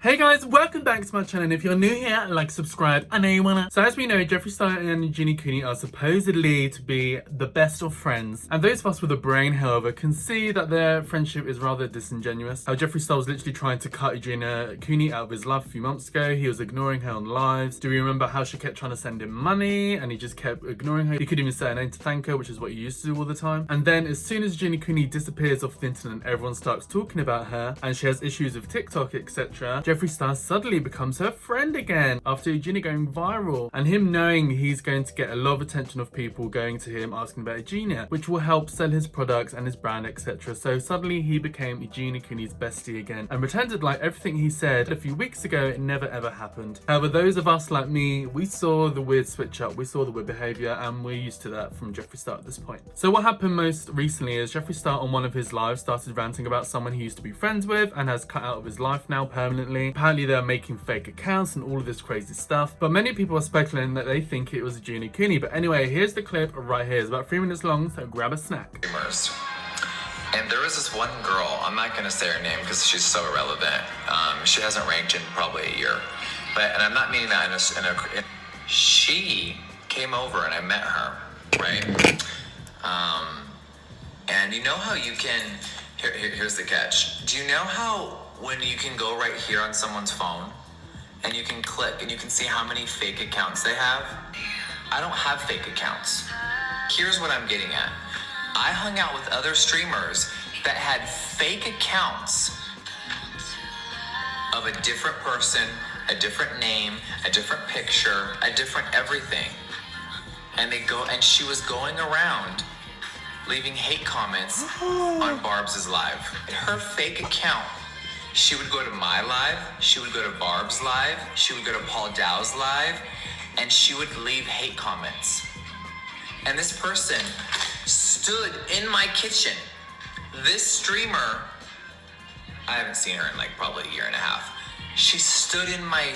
Hey guys, welcome back to my channel, and if you're new here, like, subscribe, I know you wanna. So as we know, Jeffree Star and Eugenia Cooney are supposedly to be the best of friends, and those of us with a brain, however, can see that their friendship is rather disingenuous. How Jeffree Star was literally trying to cut Eugenia Cooney out of his life a few months ago. He was ignoring her on lives. Do we remember how she kept trying to send him money, and he just kept ignoring her? He couldn't even say her name to thank her, which is what he used to do all the time. And then as soon as Eugenia Cooney disappears off the internet, everyone starts talking about her, and she has issues with TikTok, etc. Jeffree Star suddenly becomes her friend again after Eugenia going viral, and him knowing he's going to get a lot of attention of people going to him asking about Eugenia, which will help sell his products and his brand, etc. So suddenly he became Eugenia Cooney's bestie again and pretended like everything he said a few weeks ago it never ever happened. However, those of us like me, we saw the weird switch up, we saw the weird behavior, and we're used to that from Jeffree Star at this point. So what happened most recently is Jeffree Star on one of his lives started ranting about someone he used to be friends with and has cut out of his life now permanently. Apparently they're making fake accounts and all of this crazy stuff, but many people are speculating that they think it was Eugenia Cooney. But anyway, here's the clip right here. It's about 3 minutes long, so grab a snack. And there was this one girl, I'm not gonna say her name because she's so irrelevant. She hasn't ranked in probably a year, and I'm not meaning that she came over and I met her, right? And you know how you can, here's the catch. Do you know how when you can go right here on someone's phone and you can click and you can see how many fake accounts they have? I don't have fake accounts. Here's what I'm getting at. I hung out with other streamers that had fake accounts of a different person, a different name, a different picture, a different everything. And she was going around leaving hate comments on Barb's live. Her fake account, she would go to my live, she would go to Barb's live, she would go to Paul Dow's live, and she would leave hate comments. And this person stood in my kitchen. This streamer, I haven't seen her in like probably a year and a half. She stood in my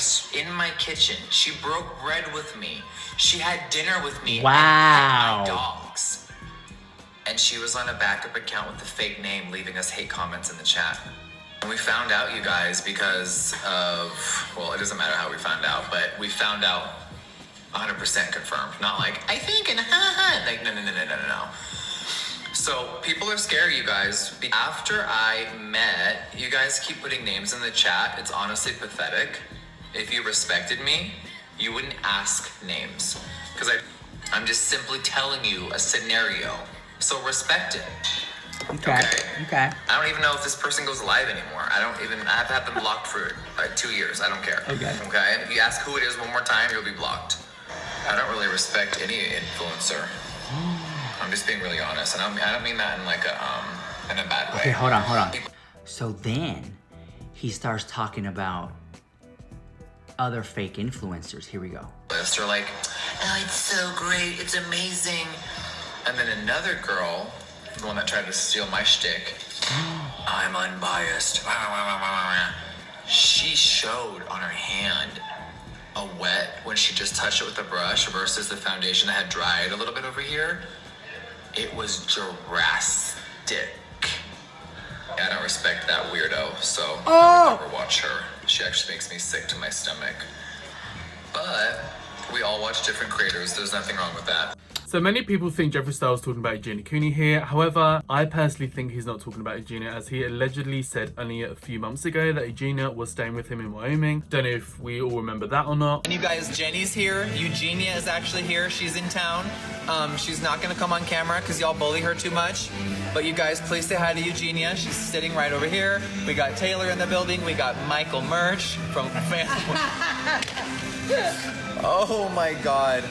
kitchen. She broke bread with me. She had dinner with me. Wow. And pet my dogs. And she was on a backup account with a fake name, leaving us hate comments in the chat. And we found out, you guys, because of, well, it doesn't matter how we found out, but we found out 100% confirmed. Not like, I think, and like, no. So people are scary, you guys. After I met, you guys keep putting names in the chat. It's honestly pathetic. If you respected me, you wouldn't ask names. Because I'm just simply telling you a scenario. So respect it. Okay. I don't even know if this person goes live anymore. I have to have them blocked for 2 years. I don't care. Okay. If you ask who it is one more time, you'll be blocked. I don't really respect any influencer. I'm just being really honest, and I don't mean that in like in a bad way. Okay, hold on. So then he starts talking about other fake influencers. Here we go. They're like, oh, it's so great, it's amazing. And then another girl, the one that tried to steal my shtick, I'm unbiased. She showed on her hand a wet when she just touched it with a brush versus the foundation that had dried a little bit over here. It was drastic. I don't respect that weirdo, so I would never watch her. She actually makes me sick to my stomach. But we all watch different creators. There's nothing wrong with that. So many people think Jeffree Star was talking about Eugenia Cooney here. However, I personally think he's not talking about Eugenia, as he allegedly said only a few months ago that Eugenia was staying with him in Wyoming. Don't know if we all remember that or not. And you guys, Jenny's here. Eugenia is actually here. She's in town. She's not gonna come on camera because y'all bully her too much. But you guys, please say hi to Eugenia. She's sitting right over here. We got Taylor in the building. We got Michael Murch from Oh my God.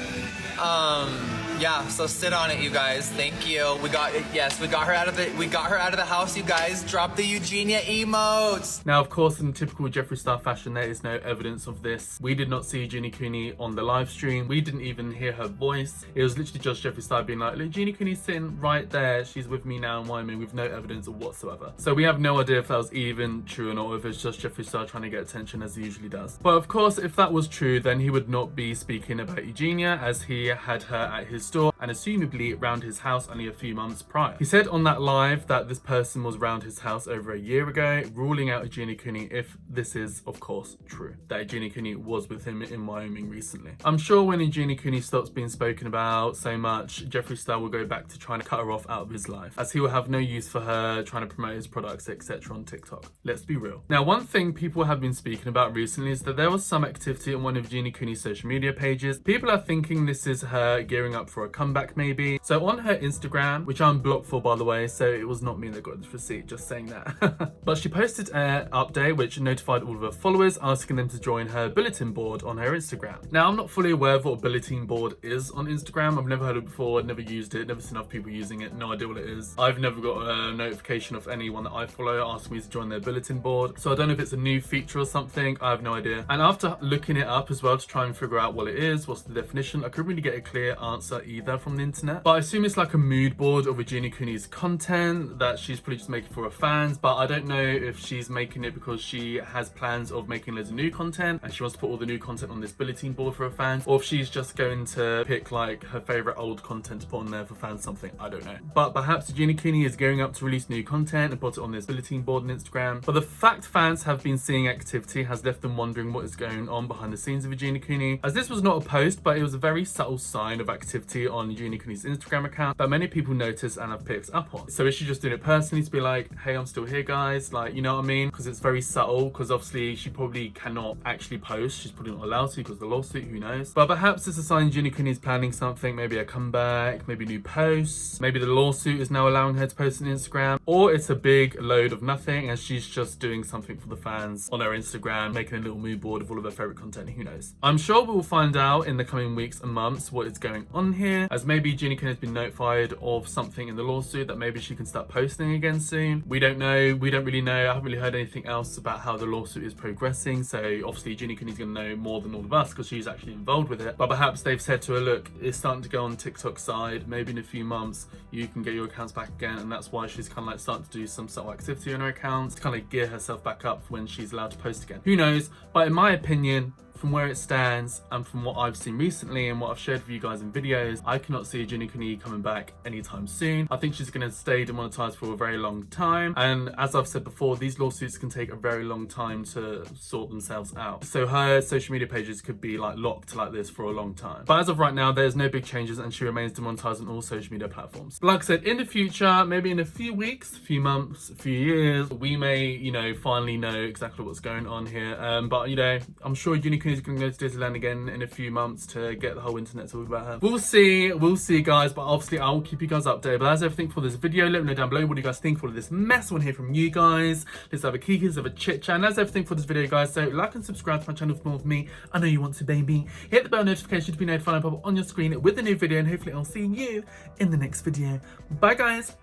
Yeah, so sit on it, you guys. Thank you. We got her out of the house, you guys. Drop the Eugenia emotes. Now, of course, in typical Jeffree Star fashion, there is no evidence of this. We did not see Eugenia Cooney on the live stream. We didn't even hear her voice. It was literally just Jeffree Star being like, Eugenia Cooney's sitting right there. She's with me now in Wyoming, with no evidence whatsoever. So we have no idea if that was even true or not, or if it's just Jeffree Star trying to get attention as he usually does. But of course, if that was true, then he would not be speaking about Eugenia, as he had her at his store and assumably round his house only a few months prior. He said on that live that this person was round his house over a year ago, ruling out Eugenia Cooney if this is, of course, true, that Eugenia Cooney was with him in Wyoming recently. I'm sure when Eugenia Cooney stops being spoken about so much, Jeffree Star will go back to trying to cut her off out of his life, as he will have no use for her trying to promote his products, etc. on TikTok. Let's be real. Now, one thing people have been speaking about recently is that there was some activity on one of Eugenia Cooney's social media pages. People are thinking this is her gearing up for a comeback maybe. So on her Instagram, which I'm blocked for by the way, so it was not me that got this receipt, just saying that. But she posted an update which notified all of her followers, asking them to join her bulletin board on her Instagram. Now, I'm not fully aware of what a bulletin board is on Instagram. I've never heard of it before, never used it, never seen other people using it, no idea what it is. I've never got a notification of anyone that I follow asking me to join their bulletin board. So I don't know if it's a new feature or something, I have no idea. And after looking it up as well to try and figure out what it is, what's the definition, I couldn't really get a clear answer either from the internet. But I assume it's like a mood board of Eugenia Cooney's content that she's probably just making for her fans, but I don't know if she's making it because she has plans of making loads of new content and she wants to put all the new content on this bulletin board for her fans, or if she's just going to pick like her favorite old content to put on there for fans, something, I don't know. But perhaps Eugenia Cooney is gearing up to release new content and put it on this bulletin board on Instagram. But the fact fans have been seeing activity has left them wondering what is going on behind the scenes of Eugenia Cooney, as this was not a post, but it was a very subtle sign of activity on Eugenia Cooney's Instagram account that many people noticed and have picked up on. So is she just doing it personally to be like, hey, I'm still here guys, like, you know what I mean? Because it's very subtle, because obviously she probably cannot actually post, she's probably not allowed to because of the lawsuit, who knows? But perhaps it's a sign Eugenia Cooney is planning something, maybe a comeback, maybe new posts, maybe the lawsuit is now allowing her to post on Instagram, or it's a big load of nothing and she's just doing something for the fans on her Instagram, making a little mood board of all of her favorite content, who knows? I'm sure we'll find out in the coming weeks and months what is going on here, as maybe Eugenia Cooney has been notified of something in the lawsuit that maybe she can start posting again soon. We don't know, we don't really know. I haven't really heard anything else about how the lawsuit is progressing, so obviously Eugenia Cooney's gonna know more than all of us because she's actually involved with it. But perhaps they've said to her, look, it's starting to go on TikTok's side, maybe in a few months you can get your accounts back again, and that's why she's kind of like starting to do some sort of activity on her accounts to kind of gear herself back up for when she's allowed to post again. Who knows? But in my opinion, from where it stands and from what I've seen recently and what I've shared with you guys in videos, I cannot see Eugenia Cooney coming back anytime soon. I think she's going to stay demonetized for a very long time, and as I've said before, these lawsuits can take a very long time to sort themselves out. So her social media pages could be like locked like this for a long time. But as of right now, there's no big changes and she remains demonetized on all social media platforms. But like I said, in the future, maybe in a few weeks, a few months, a few years, we may, you know, finally know exactly what's going on here. But you know, I'm sure Eugenia Cooney is going to go to Disneyland again in a few months to get the whole internet to talk about her. We'll see guys, but obviously I will keep you guys updated. But that's everything for this video. Let me know down below what do you guys think for this mess. I want to hear from you guys. Let's have a kiki, let's have a chit chat. And that's everything for this video, guys. So like and subscribe to my channel for more of me. I know you want to, baby. Hit the bell notification to be notified and pop up on your screen with a new video, and hopefully I'll see you in the next video. Bye guys.